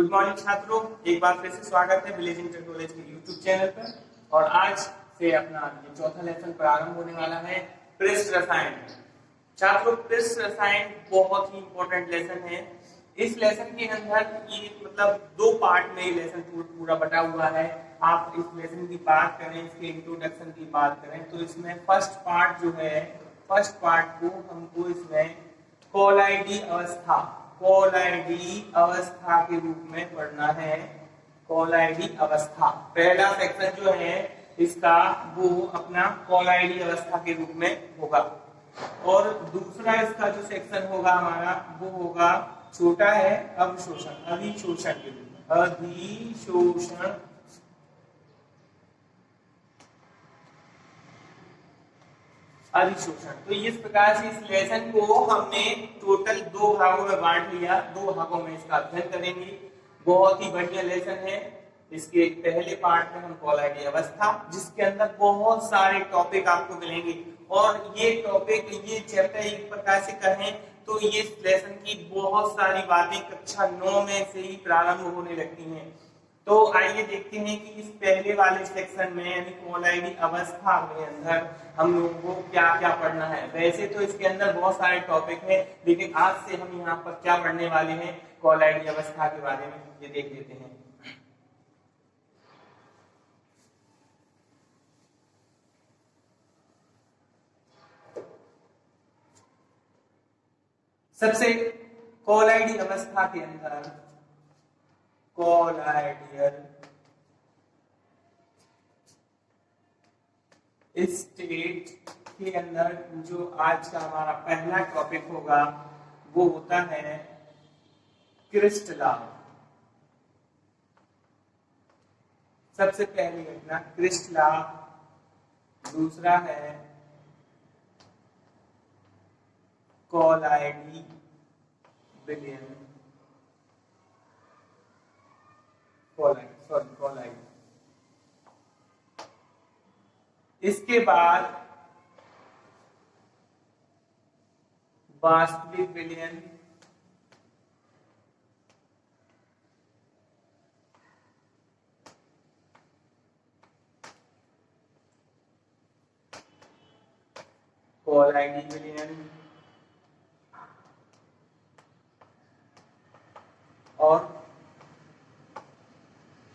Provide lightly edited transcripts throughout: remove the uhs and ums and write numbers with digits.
Good morning छात्रों, एक बार फिर से स्वागत है विलेज इंटर कॉलेज के यूट्यूब चैनल पर। और आज से अपना ये चौथा लेसन प्रारंभ होने वाला है पृष्ठ रसायन। छात्रों, पृष्ठ रसायन बहुत ही इंपॉर्टेंट लेसन है। इस लेसन के अंदर ये मतलब दो पार्ट में ये लेसन पूरा बटा हुआ है। आप इस लेसन की बात करें, इसके इंट्रोडक्शन की बात करें तो इसमें फर्स्ट पार्ट जो है, फर्स्ट पार्ट को हमको इसमें कोलाइडी अवस्था के रूप में पढ़ना है। कोलाइडी अवस्था पहला सेक्शन जो है इसका वो अपना कोलाइडी अवस्था के रूप में होगा। और दूसरा इसका जो सेक्शन होगा हमारा वो होगा, छोटा है अधिशोषण के रूप में, अधिशोषण। तो इस प्रकार से इस लेसन को हमने टोटल दो भागों में बांट लिया, दो भागों में इसका अध्ययन करेंगे। बहुत ही बढ़िया लेसन है। इसके पहले पार्ट में हम कोलाइडी अवस्था, जिसके अंदर बहुत सारे टॉपिक आपको मिलेंगे। और ये टॉपिक, ये चैप्टर एक प्रकार से कहें तो ये लेसन की बहुत सारी बातें कक्षा 9 में से ही प्रारंभ होने लगती हैं। तो आइए देखते हैं कि इस पहले वाले सेक्शन में यानी कोलाइडी अवस्था के अंदर हम लोगों को क्या क्या पढ़ना है। वैसे तो इसके अंदर बहुत सारे टॉपिक हैं, लेकिन आज से हम यहाँ पर क्या पढ़ने वाले हैं, कोलाइडी अवस्था के बारे में ये देख लेते हैं। सबसे कोलाइडी अवस्था के अंदर कोलाइडियल स्टेट के अंदर जो आज का हमारा पहला टॉपिक होगा वो होता है क्रिस्टलाव। सबसे पहली घटना क्रिस्टलाव, दूसरा है कोलाइडी विलयन, कोलाइड। इसके बाद वास्तविक विलयन, कोलाइडी विलयन और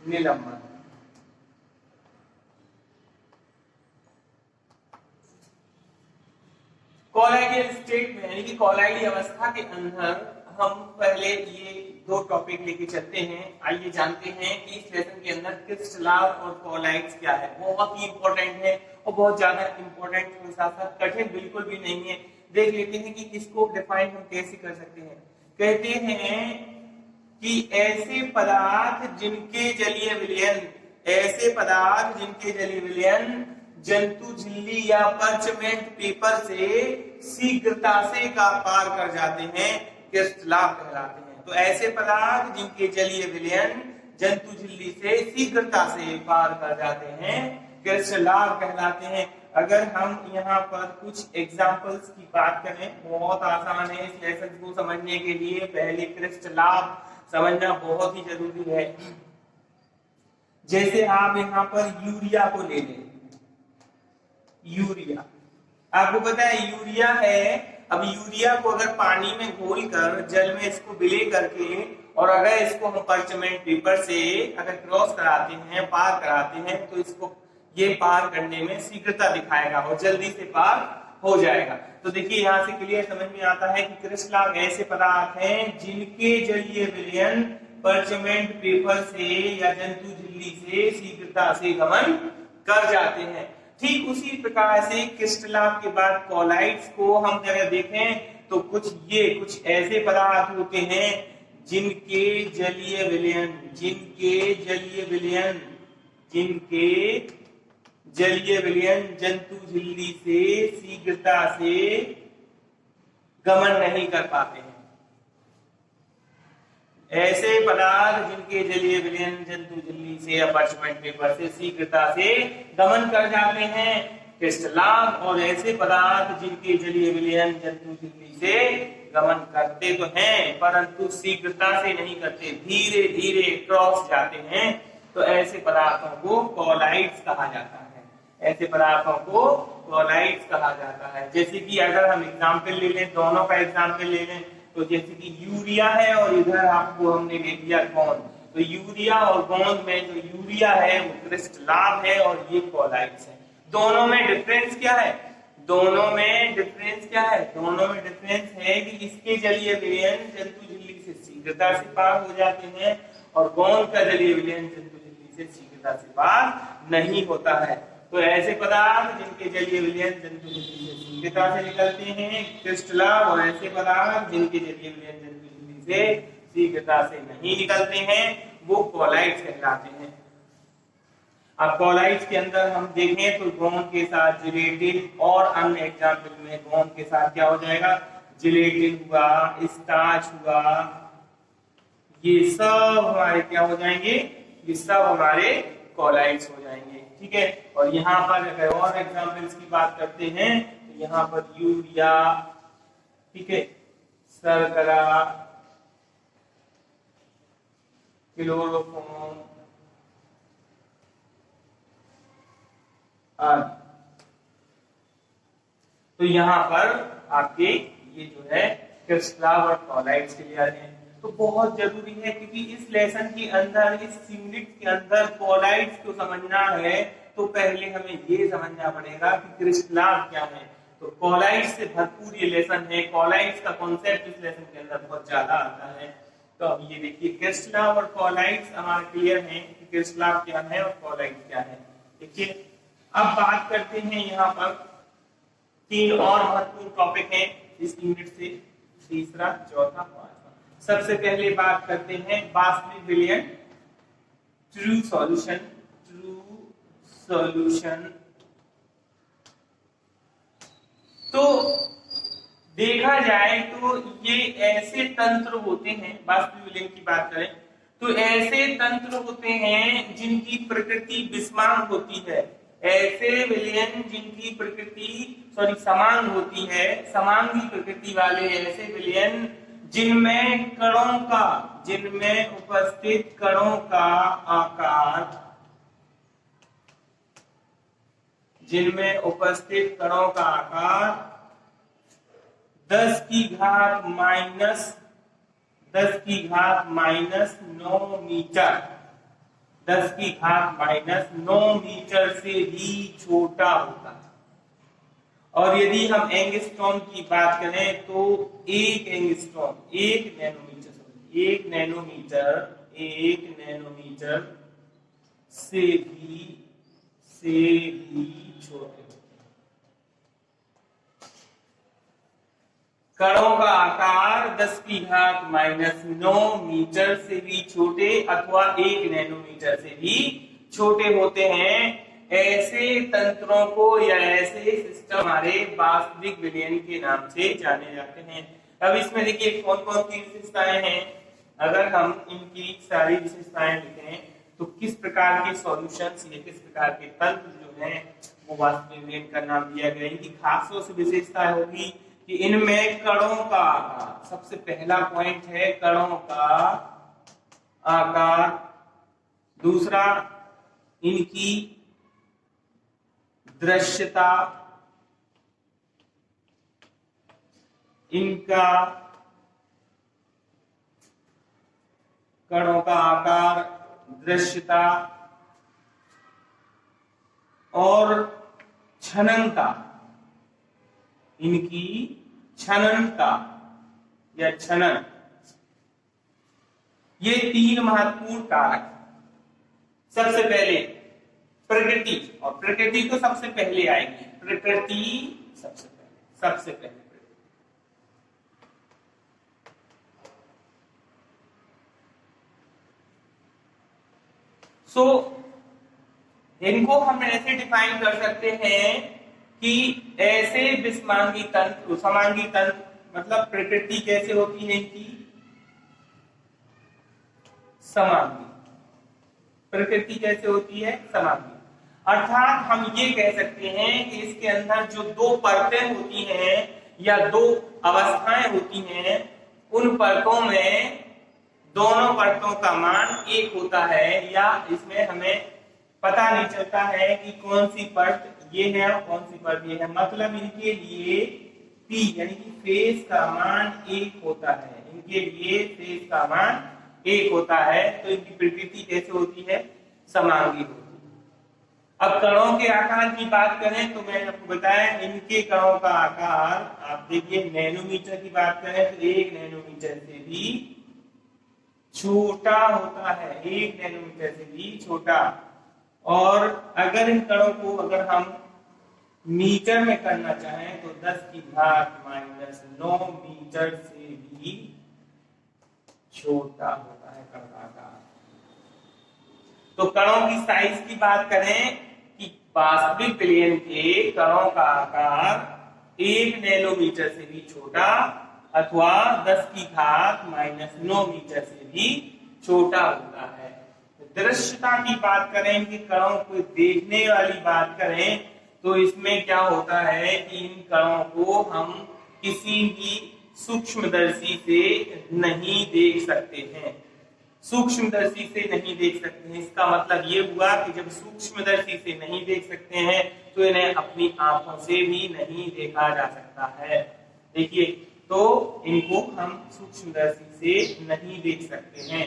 निलंबन। कोलाइडियल स्टेट में यानी कि कोलाइडी अवस्था के अंदर हम पहले ये दो टॉपिक लेके चलते हैं। आइए जानते हैं कि इस लेसन के अंदर क्रिस्टलाव और कोलाइड्स क्या है। बहुत ही इंपॉर्टेंट है और बहुत ज्यादा इंपॉर्टेंट के साथ साथ कठिन बिल्कुल भी नहीं है। देख लेते हैं कि इसको डिफाइन हम कैसे कर सकते हैं। कहते हैं कि ऐसे पदार्थ जिनके जलीय विलयन जंतु झिल्ली या परचमेंट पेपर से शीघ्रता से पार कर जाते हैं, क्रिस्टलाव कहलाते हैं। तो ऐसे पदार्थ जिनके जलीय विलयन जंतु झिल्ली से शीघ्रता से पार कर जाते हैं, क्रिस्टलाव कहलाते हैं। अगर हम यहाँ पर कुछ एग्जाम्पल्स की बात करें, बहुत आसान है इस लेसन को समझने के लिए। पहले क्रिस्टलाव समझना बहुत ही जरूरी है। जैसे आप यहाँ पर यूरिया को ले लें, यूरिया आपको पता है यूरिया है। अब यूरिया को अगर पानी में घोलकर जल में इसको विलय करके और अगर इसको हम परचमेंट पेपर से अगर क्रॉस कराते हैं, पार कराते हैं, तो इसको ये पार करने में शीघ्रता दिखाएगा और जल्दी से पार हो जाएगा। तो देखिए यहाँ से क्लियर समझ में आता है कि क्रिस्टलाव ऐसे पदार्थ हैं जिनके जलीय विलयन परचमेंट पेपर से या जंतु झिल्ली से शीघ्रता से गमन कर जाते हैं। ठीक उसी प्रकार से क्रिस्टलाव के बाद कोलाइड्स को हम अगर देखें तो कुछ ऐसे पदार्थ होते हैं जिनके जलीय विलयन जंतु झिल्ली से शीघ्रता से गमन नहीं कर पाते हैं। ऐसे पदार्थ जिनके जलीय विलयन जंतु झिल्ली से या परचमेंट पेपर से शीघ्रता से गमन कर जाते हैं, क्रिस्टलाव। और ऐसे पदार्थ जिनके जलीय विलयन जंतु झिल्ली से गमन करते तो हैं परंतु शीघ्रता से नहीं करते, धीरे धीरे क्रॉस जाते हैं, तो ऐसे पदार्थों को कॉलाइड्स कहा जाता है। ऐसे पदार्थों को कॉलाइड्स कहा जाता है। जैसे कि अगर हम एग्जाम्पल ले लें, दोनों का एग्जाम्पल ले लें, तो जैसे कि यूरिया है और इधर आपको हमने ले लिया गोंद, तो यूरिया और गोंद में जो यूरिया है वो क्रिस्टलाव है और ये कॉलाइड्स है। दोनों में डिफरेंस क्या है? दोनों में डिफरेंस क्या है? दोनों में डिफरेंस है कि इसके जलीय विलयन जंतु झिल्ली से शीघ्रता से पार हो जाते हैं और गोंद का जलीय विलयन जंतु झिल्ली से शीघ्रता से पार नहीं होता है। तो ऐसे पदार्थ जिनके जलीय विलयन जंतु झिल्ली से शीघ्रता से निकलते हैं क्रिस्टलाव, और ऐसे पदार्थ जिनके जलीय विलयन जंतु झिल्ली से शीघ्रता से नहीं निकलते हैं वो कॉलाइड्स कहलाते हैं। अब कॉलाइड्स के अंदर हम देखें तो गोंद के साथ जिलेटिन और अन्य एग्जाम्पल में गोंद के साथ क्या हो जाएगा? जिलेटिन हुआ, स्टार्च हुआ, ये सब हमारे क्या हो जाएंगे? ये सब हमारे कॉलाइड्स हो जाएंगे। ठीक है, और यहाँ पर अगर और एग्जाम्पल्स की बात करते हैं तो यहाँ पर यूरिया, ठीक है, शर्करा, क्लोरोफॉर्म आदि। तो यहाँ पर आपके ये जो है क्रिस्टलाव और कॉलाइड्स क्लियर हैं। तो बहुत जरूरी है क्योंकि इस लेसन के अंदर, इस यूनिट के अंदर कॉलाइड्स को समझना है तो पहले हमें ये समझना पड़ेगा कि क्रिस्टलाव क्या है। तो कॉलाइड्स से भरपूर ये लेसन है, कॉलाइड्स का कॉन्सेप्ट इस लेसन के अंदर बहुत ज्यादा आता है। तो अब ये देखिए क्रिस्टलाव और कॉलाइड्स हमारे क्लियर हैं कि क्रिस्टलाव क्या है और कॉलाइड्स क्या है। देखिए अब बात करते हैं, यहाँ पर 3 और महत्वपूर्ण टॉपिक हैं इस यूनिट से, तीसरा, चौथा, पांचवा। सबसे पहले बात करते हैं वास्तविक विलयन, ट्रू सॉल्यूशन। ट्रू सॉल्यूशन तो देखा जाए तो ये ऐसे तंत्र होते हैं, वास्तविक विलयन की बात करें तो ऐसे तंत्र होते हैं जिनकी प्रकृति विषमांग होती है। ऐसे विलयन जिनकी प्रकृति समान होती है, समांगी प्रकृति वाले ऐसे विलयन जिनमें कणों का, जिनमें उपस्थित कणों का आकार, जिनमें उपस्थित कणों का आकार 10 की घात माइनस 9 मीटर, 10 की घात माइनस 9 मीटर से भी छोटा होता है। और यदि हम एंगस्ट्रॉम की बात करें तो एक एंगस्ट्रॉम, 1 नैनोमीटर से भी छोटे। कणों का आकार 10 की घात माइनस 9 मीटर से भी छोटे अथवा 1 नैनोमीटर से भी छोटे होते हैं। ऐसे तंत्रों को या ऐसे सिस्टम हमारे वास्तविक विलयन के नाम से जाने जाते हैं। अब इसमें देखिए कौन कौन सी विशेषताएं हैं। अगर हम इनकी सारी विशेषताएं लिखें तो किस प्रकार के सॉल्यूशंस या किस प्रकार के तंत्र जो हैं वो वास्तविक विलयन का नाम दिया गया। इनकी खास तौर से विशेषता होगी कि इनमें कणों का आकार, सबसे पहला पॉइंट है कणों का आकार। दूसरा, इनकी दृश्यता, इनका कणों का आकार, दृश्यता और छननता, इनकी छननता या छनन, ये 3 महत्वपूर्ण कारक। सबसे पहले प्रकृति, और प्रकृति तो सबसे पहले आएगी, प्रकृति सबसे पहले इनको हम ऐसे डिफाइन कर सकते हैं कि ऐसे विषमांगी तंत्र, समांगी तंत्र, मतलब प्रकृति कैसे होती है इनकी? समांगी। प्रकृति कैसे होती है? समांगी। अर्थात हम ये कह सकते हैं कि इसके अंदर जो 2 परतें होती हैं या दो अवस्थाएं होती हैं, उन परतों में दोनों परतों का मान एक होता है, या इसमें हमें पता नहीं चलता है कि कौन सी परत ये है और कौन सी परत ये है। मतलब इनके लिए P यानी कि फेज का मान एक होता है, इनके लिए फेज का मान एक होता है। तो इनकी प्रकृति कैसे होती है? समांगी होती है। अब कणों के आकार की बात करें तो मैंने आपको बताया इनके कणों का आकार, आप देखिए नैनोमीटर की बात करें तो 1 नैनोमीटर से भी छोटा होता है, 1 नैनोमीटर से भी छोटा। और अगर इन कणों को अगर हम मीटर में करना चाहें तो 10⁻⁻9 मीटर से भी छोटा होता है कण का आकार। तो कणों की साइज की बात करें कि वास्तविक विलयन के कणों का आकार 1 नैनोमीटर से भी छोटा अथवा 10⁻⁻9 मीटर से भी छोटा होता है। दृश्यता की बात करें कि कणों को देखने वाली बात करें तो इसमें क्या होता है कि इन कणों को हम किसी भी सूक्ष्मदर्शी से नहीं देख सकते हैं, सूक्ष्मदर्शी से नहीं देख सकते हैं। इसका मतलब ये हुआ कि जब सूक्ष्मदर्शी से नहीं देख सकते हैं तो इन्हें अपनी आंखों से भी नहीं देखा जा सकता है। देखिए, तो इनको हम सूक्ष्मदर्शी से नहीं देख सकते हैं।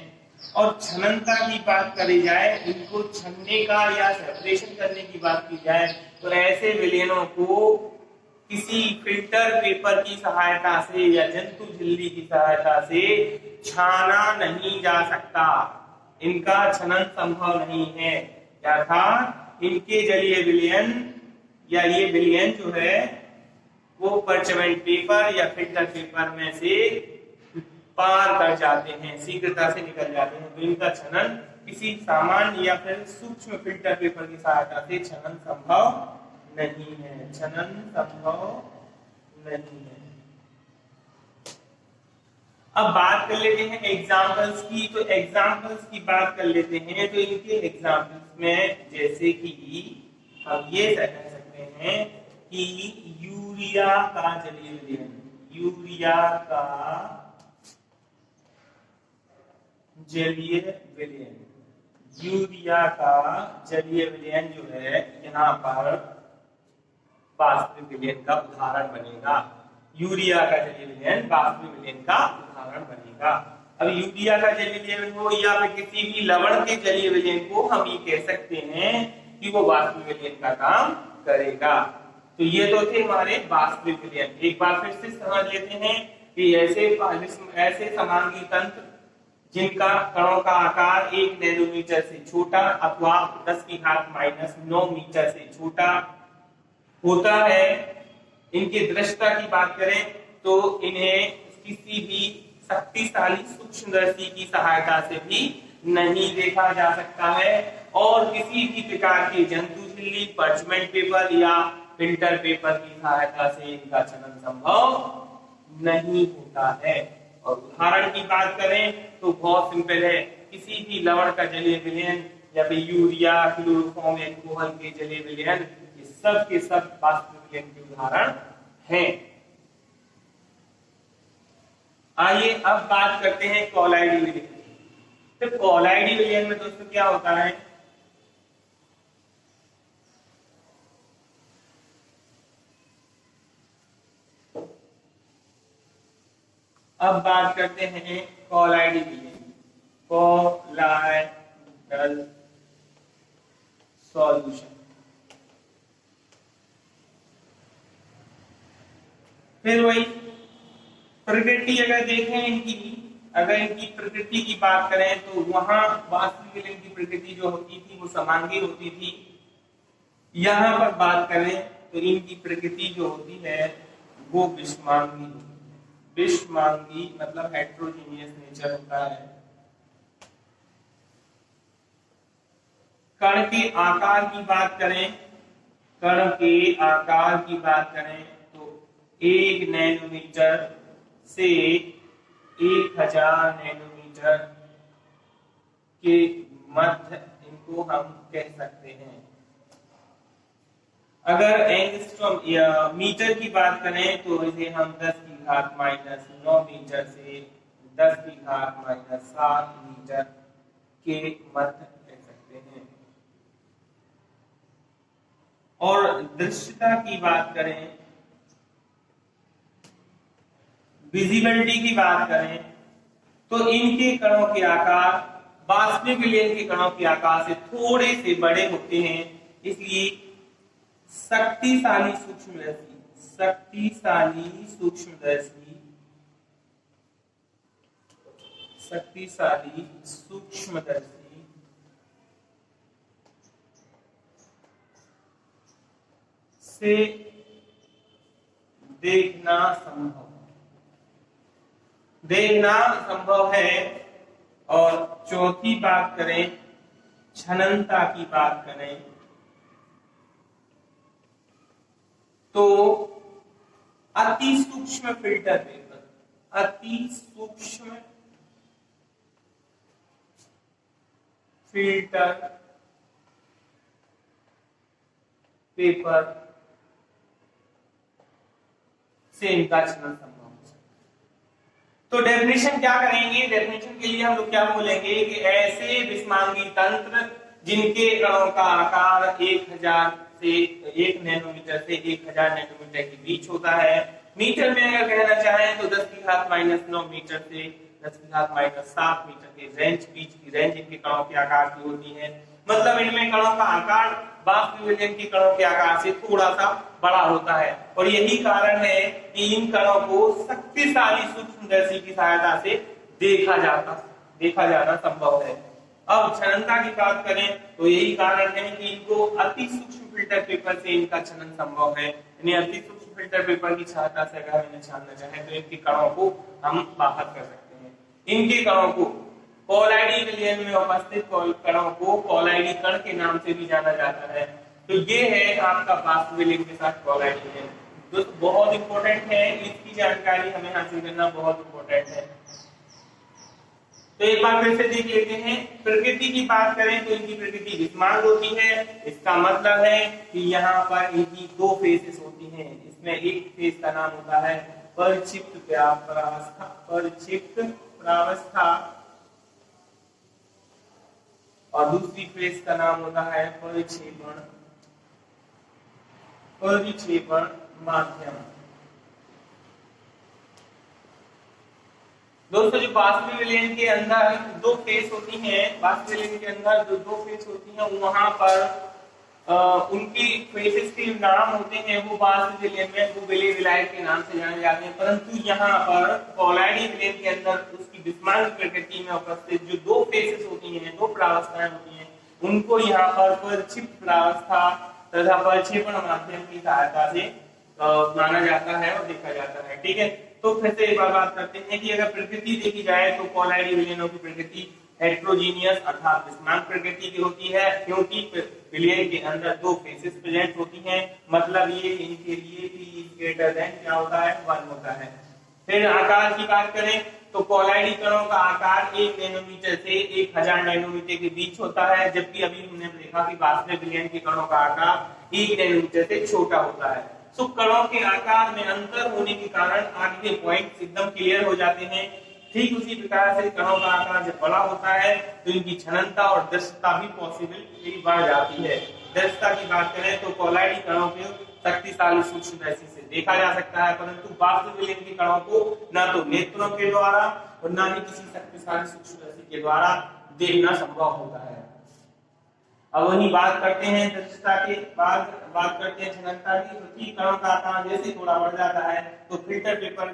और छननता की बात करी जाए, इनको छनने का या सेपरेशन करने की बात की जाए तो ऐसे विलयनों को किसी फिल्टर पेपर की सहायता से या जंतु झिल्ली की सहायता से छाना नहीं जा सकता, इनका छनन संभव नहीं है। अर्थात इनके जलीय विलयन या ये विलयन जो है वो परचमेंट पेपर या फिल्टर पेपर में से पार कर जाते हैं, शीघ्रता से निकल जाते हैं। तो इनका छनन किसी सामान्य या फिर सूक्ष्म फिल्टर पेपर की सहायता से छनन संभव नहीं है, छनन संभव नहीं है। अब बात कर लेते हैं एग्जाम्पल्स की। तो एग्जाम्पल्स की बात कर लेते हैं तो इनके एग्जाम्पल्स में जैसे कि हम ये कह सकते हैं कि यूरिया का जलीय विलयन, यूरिया का जलीय विलयन, यूरिया का जलीय विलयन जो है यहाँ पर वास्तविक विलयन का उदाहरण बनेगा। यूरिया का जलीय विलयन वास्तविक विलयन का उदाहरण बनेगा। अब यूरिया का जलीय विलयन हो या फिर किसी भी लवण के जलीय विलयन को हम ये कह सकते हैं कि वो वास्तविक विलयन का काम करेगा। तो ये तो थे हमारे वास्तविक विलयन। एक बार फिर से समझ लेते हैं कि ऐसे समांगी तंत्र जिनका कणों का आकार 1 नैनोमीटर से छोटा अथवा 10⁻⁻9 मीटर से छोटा होता है, इनकी दृश्यता की बात करें तो इन्हें किसी भी शक्तिशाली सूक्ष्मदर्शी की सहायता से भी नहीं देखा जा सकता है और किसी भी प्रकार के जंतु झिल्ली, परचमेंट पेपर या फिल्टर पेपर की सहायता से इनका छनन संभव नहीं होता है। और उदाहरण की बात करें तो बहुत सिंपल है, किसी भी लवण का जलीय विलयन या फिर यूरिया, क्लोरोफॉर्म, एल्कोहल के जलीय विलयन, ये सब के सब वास्तविक विलयन के उदाहरण हैं। आइए अब बात करते हैं कॉलाइडी विलयन। तो कॉलाइडी विलयन में दोस्तों क्या होता है? अब बात करते हैं कॉलाइडी विलयन, कॉलाइडल सॉल्यूशन। फिर वही प्रकृति अगर देखें इनकी, अगर इनकी प्रकृति की बात करें तो वहां वास्तविक विलयन की प्रकृति जो होती थी वो समांगी होती थी। यहां पर बात करें तो इनकी प्रकृति जो होती है वो विषमांगी, विषमांगी मतलब हेट्रोजीनियस नेचर होता है। कण के आकार की बात करें, कण के आकार की बात करें तो 1 नैनोमीटर से 1000 नैनोमीटर के मध्य इनको हम कह सकते हैं। अगर एंगस्ट्रॉम या मीटर की बात करें तो इसे हम 10 की घात माइनस 9 मीटर से 10 की घात माइनस 7 मीटर के मध्य कह सकते हैं। और दृश्यता की बात करें, विजिबिलिटी की बात करें, तो इनके कणों के आकार वास्तविक विलयन के कणों के आकार से थोड़े से बड़े होते हैं, इसलिए शक्तिशाली सूक्ष्मदर्शी से देखना संभव है। और चौथी बात करें, छननता की बात करें, तो अति सूक्ष्म फिल्टर पेपर से इनका छनन संभव हो सकता है। तो डेफिनेशन क्या करेंगे? डेफिनेशन के लिए हम लोग क्या बोलेंगे कि ऐसे विस्मांगी तंत्र जिनके कणों का आकार 1000 से 1 नैनोमीटर से 1000 नैनोमीटर के बीच होता है। मीटर में अगर कहना चाहें तो 10 की घात माइनस 9 मीटर से 10 की घात माइनस 7 मीटर के बीच की रेंज इनके कणों के आकार की होती है। मतलब इनमें कणों का आकार वास्तविक विलयन के कणों के आकार से थोड़ा सा बड़ा होता है, और यही कारण है कि इन कणों को शक्तिशाली सूक्ष्मदर्शी की सहायता से देखा जाना संभव है। अब छननता की बात करें तो यही कारण है कि इनको अति सूक्ष्म फिल्टर पेपर से इनका छनन संभव है। यानी अति सूक्ष्म फिल्टर पेपर की सहायता से अगर हम इन्हें छानना चाहें तो इनके कणों को हम बाहर कर सकते हैं। इनके कणों को कोलाइडी विलयन में उपस्थित कणों को कोलाइडी कण के नाम से भी जाना जाता है। तो ये है आपका वास्तविक विलयन के साथ कोलाइडी विलयन। दोस्तों बहुत इंपॉर्टेंट है, इसकी जानकारी हमें हासिल करना बहुत इंपॉर्टेंट है। तो एक बार फिर से देख लेते हैं। प्रकृति की बात करें तो इनकी प्रकृति विस्मांग होती है। इसका मतलब है कि यहाँ पर इनकी दो फेसेस होती हैं। इसमें एक फेस का नाम होता है परिक्षिप्त प्रावस्था और दूसरी फेस का नाम होता है परिक्षेपण माध्यम। दोस्तों जो वास्तविक विलयन के अंदर दो फेस होती हैं, वास्तविक विलयन के अंदर जो दो फेस होती हैं वहां पर उनकी फेसेस के नाम होते हैं वो वास्तविक विलयन में वो विलय विलायक के नाम से जाने जाते हैं। परंतु यहाँ पर कोलाइडी विलयन के अंदर उसकी विस्मांग प्रकृति में उपस्थित जो दो फेसेस होती हैं, दो प्रावस्थाएं होती हैं, उनको यहाँ पर परिक्षिप्त प्रावस्था तथा परिक्षेपण माध्यम की सहायता से माना जाता है और देखा जाता है। ठीक है, तो फिर से एक बार बात करते हैं कि अगर प्रकृति देखी जाए तो कोलाइडी विलयनों की प्रकृति हेट्रोजीनियस अर्थात विस्मांग प्रकृति की होती है, क्योंकि विलयन के अंदर दो फेसेस प्रेजेंट होती हैं। मतलब ये इनके लिए p ग्रेटर देन क्या होता है 1 होता है। फिर आकार की बात करें तो कोलाइडी कणों का आकार 1 नैनोमीटर से 1000 नैनोमीटर के बीच होता है, जबकि अभी हमने देखा कि वास्तविक विलयन के कणों का आकार 1 नैनोमीटर से छोटा होता है। तो कणों के आकार में अंतर होने के कारण आगे के पॉइंट्स एकदम क्लियर हो जाते हैं। ठीक उसी प्रकार से कणों का आकार जब बड़ा होता है तो इनकी छननता और दृश्यता भी पॉसिबल बढ़ जाती है। दृश्यता की बात करें तो कोलाइडी कणों के शक्तिशाली सूक्ष्मदर्शी से देखा जा सकता है, परंतु वास्तविक विलयन के कणों को ना तो नेत्रों के द्वारा और ना ही किसी शक्तिशाली सूक्ष्मदर्शी के द्वारा देखना संभव होता है। अब वही बात करते हैं दृश्यता के बाद बात करते हैं छननता की। तो ठीक कणों का आकार जैसे थोड़ा बढ़ जाता है तो फिल्टर पेपर,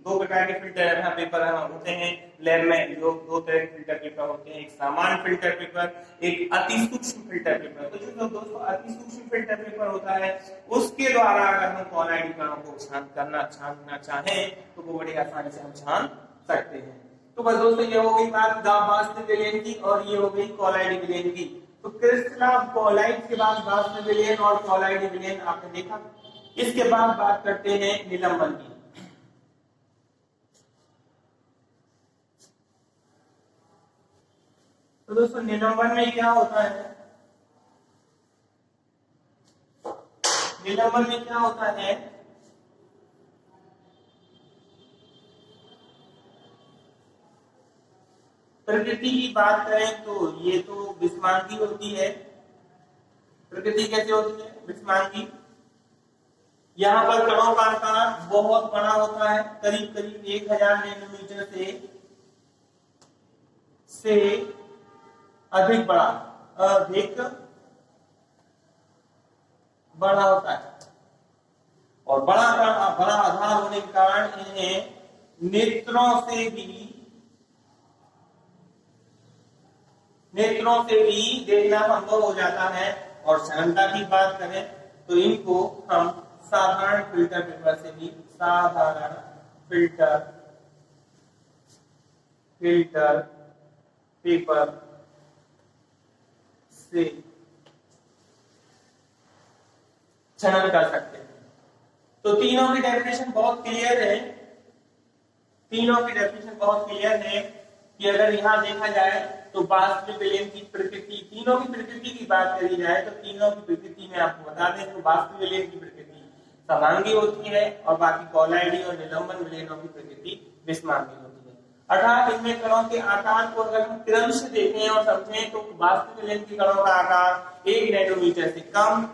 दो प्रकार के फिल्टर पेपर होते हैं लैब में, जो दो तरह के फिल्टर पेपर होते हैं, एक सामान्य फिल्टर पेपर, एक अति सूक्ष्म फिल्टर पेपर। तो जो दोस्तों अति सूक्ष्म फिल्टर पेपर होता है उसके द्वारा अगर हम कोलाइडी कणों को छानना चाहें तो वो बड़ी आसानी से हम छान सकते हैं। तो बस दोस्तों ये हो गई बात वास्तविक विलयन की और ये हो गई कोलाइडी विलयन की। तो क्रिस्टल कोलाइड के बाद वास्तविक विलयन और कोलाइडी विलयन आपने देखा। इसके बाद बात करते हैं निलंबन की। तो दोस्तों निलंबन में क्या होता है? निलंबन में क्या होता है, प्रकृति की बात करें तो ये तो विषमांगी होती है। प्रकृति कैसे होती है, विषमांगी। यहाँ पर कणों का आकार बहुत बड़ा होता है, करीब करीब 1000 नैनोमीटर से अधिक बड़ा होता है। और बड़ा आधार होने के कारण इन्हें नेत्रों से भी देखना संभव हो जाता है। और सरलता की बात करें तो इनको हम साधारण फिल्टर पेपर से भी छनन कर सकते हैं। तो तीनों की डेफिनेशन बहुत क्लियर है कि अगर यहाँ देखा जाए तो वास्तविक विलयन की प्रकृति, तीनों की प्रकृति की बात करी जाए तो तीनों की प्रकृति में आपको बता दें तो वास्तविक विलयन की प्रकृति समांगी होती है और बाकी कॉलाइडी और निलंबन विलयनों की प्रकृति विषमांगी होती है। अर्थात इनमें कणों के आकार को अगर हम क्रम से देखें और समझें तो वास्तविक विलयन के कणों का आकार 1 नैनोमीटर से कम,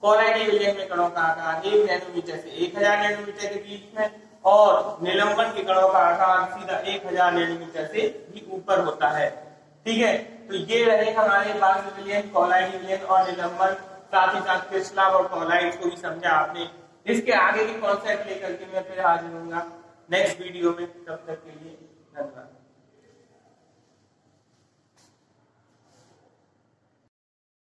कॉलाइडी विलयन में कणों का आकार 1 नैनोमीटर से 1000 नैनोमीटर के बीच में, और निलंबन के कणों का आकार सीधा 1000 नैनोमीटर से भी ऊपर होता है। ठीक है, तो ये रहे हमारे वास्तविक विलयन, कॉलाइडी विलयन और निलंबन। साथ ही साथ क्रिस्टलाव और कॉलाइड्स को भी समझा आपने। इसके आगे के कॉन्सेप्ट लेकर के मैं फिर हाजिर होऊंगा नेक्स्ट वीडियो में। तब तक के लिए धन्यवाद।